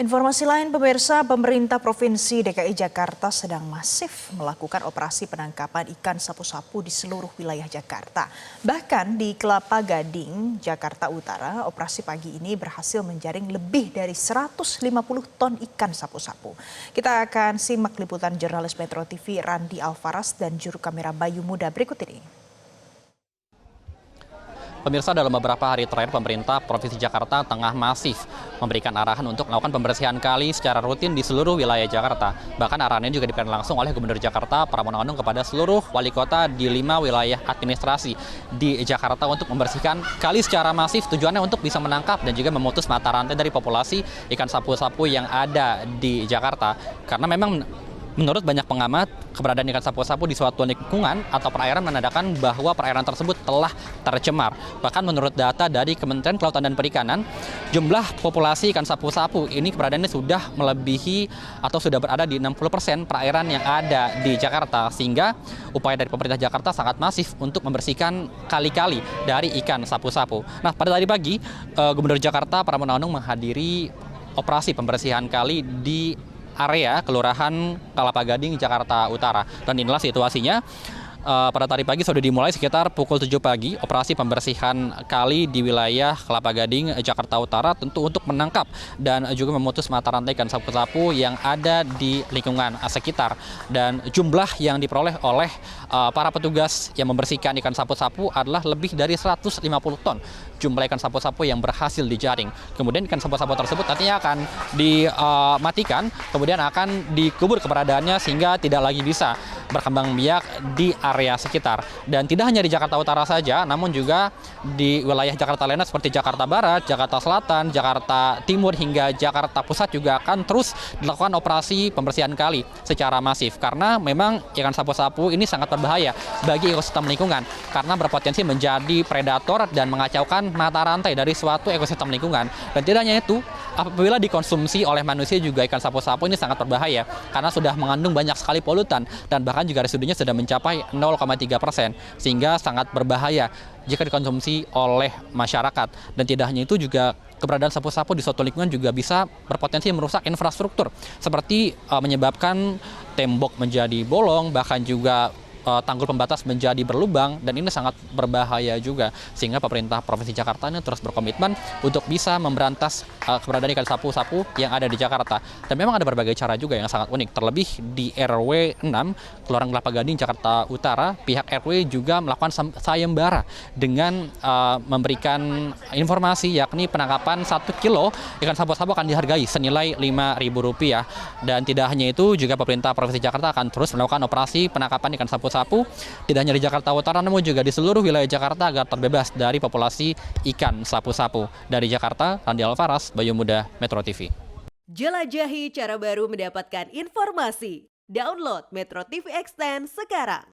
Informasi lain pemirsa, pemerintah Provinsi DKI Jakarta sedang masif melakukan operasi penangkapan ikan sapu-sapu di seluruh wilayah Jakarta. Bahkan di Kelapa Gading, Jakarta Utara, operasi pagi ini berhasil menjaring lebih dari 150 ton ikan sapu-sapu. Kita akan simak liputan jurnalis Metro TV Randi Alvaras dan juru kamera Bayu Muda berikut ini. Pemirsa, dalam beberapa hari terakhir pemerintah Provinsi Jakarta tengah masif memberikan arahan untuk melakukan pembersihan kali secara rutin di seluruh wilayah Jakarta. Bahkan arahan ini juga diberikan langsung oleh Gubernur Jakarta Pramono Anung kepada seluruh wali kota di 5 wilayah administrasi di Jakarta untuk membersihkan kali secara masif. Tujuannya untuk bisa menangkap dan juga memutus mata rantai dari populasi ikan sapu-sapu yang ada di Jakarta. Karena memang menurut banyak pengamat, keberadaan ikan sapu-sapu di suatu lingkungan atau perairan menandakan bahwa perairan tersebut telah tercemar. Bahkan menurut data dari Kementerian Kelautan dan Perikanan, jumlah populasi ikan sapu-sapu ini keberadaannya sudah melebihi atau sudah berada di 60% perairan yang ada di Jakarta. Sehingga upaya dari pemerintah Jakarta sangat masif untuk membersihkan kali-kali dari ikan sapu-sapu. Nah, pada tadi pagi, Gubernur Jakarta Pramono Anung menghadiri operasi pembersihan kali di area Kelurahan Kelapa Gading, Jakarta Utara. Dan inilah situasinya. Pada tadi pagi sudah dimulai sekitar pukul 7 pagi operasi pembersihan kali di wilayah Kelapa Gading, Jakarta Utara, tentu untuk menangkap dan juga memutus mata rantai ikan sapu-sapu yang ada di lingkungan sekitar. Dan jumlah yang diperoleh oleh para petugas yang membersihkan ikan sapu-sapu adalah lebih dari 150 ton jumlah ikan sapu-sapu yang berhasil dijaring. Kemudian ikan sapu-sapu tersebut nantinya akan dimatikan, kemudian akan dikubur keberadaannya sehingga tidak lagi bisa berkembang biak di area sekitar. Dan tidak hanya di Jakarta Utara saja, namun juga di wilayah Jakarta lainnya seperti Jakarta Barat, Jakarta Selatan, Jakarta Timur, hingga Jakarta Pusat juga akan terus dilakukan operasi pembersihan kali secara masif. Karena memang ikan sapu-sapu ini sangat berbahaya bagi ekosistem lingkungan karena berpotensi menjadi predator dan mengacaukan mata rantai dari suatu ekosistem lingkungan. Dan tidak hanya itu, apabila dikonsumsi oleh manusia juga ikan sapu-sapu ini sangat berbahaya karena sudah mengandung banyak sekali polutan dan bahkan juga residunya sudah mencapai 0,3%, sehingga sangat berbahaya jika dikonsumsi oleh masyarakat. Dan tidak hanya itu, juga keberadaan sapu-sapu di suatu lingkungan juga bisa berpotensi merusak infrastruktur seperti menyebabkan tembok menjadi bolong, bahkan juga tanggul pembatas menjadi berlubang, dan ini sangat berbahaya juga. Sehingga pemerintah Provinsi Jakarta ini terus berkomitmen untuk bisa memberantas keberadaan ikan sapu-sapu yang ada di Jakarta. Dan memang ada berbagai cara juga yang sangat unik. Terlebih di RW 6 Kelurahan Kelapa Gading, Jakarta Utara, pihak RW juga melakukan sayembara dengan memberikan informasi, yakni penangkapan 1 kilo ikan sapu-sapu akan dihargai senilai Rp5.000. Dan tidak hanya itu, juga pemerintah Provinsi Jakarta akan terus melakukan operasi penangkapan ikan sapu-sapu tidak hanya di Jakarta Utara namun juga di seluruh wilayah Jakarta agar terbebas dari populasi ikan sapu-sapu. Dari Jakarta, Randi Alvaras, Bayu Muda, Metro TV. Jelajahi cara baru mendapatkan informasi. Download Metro TV Extend sekarang.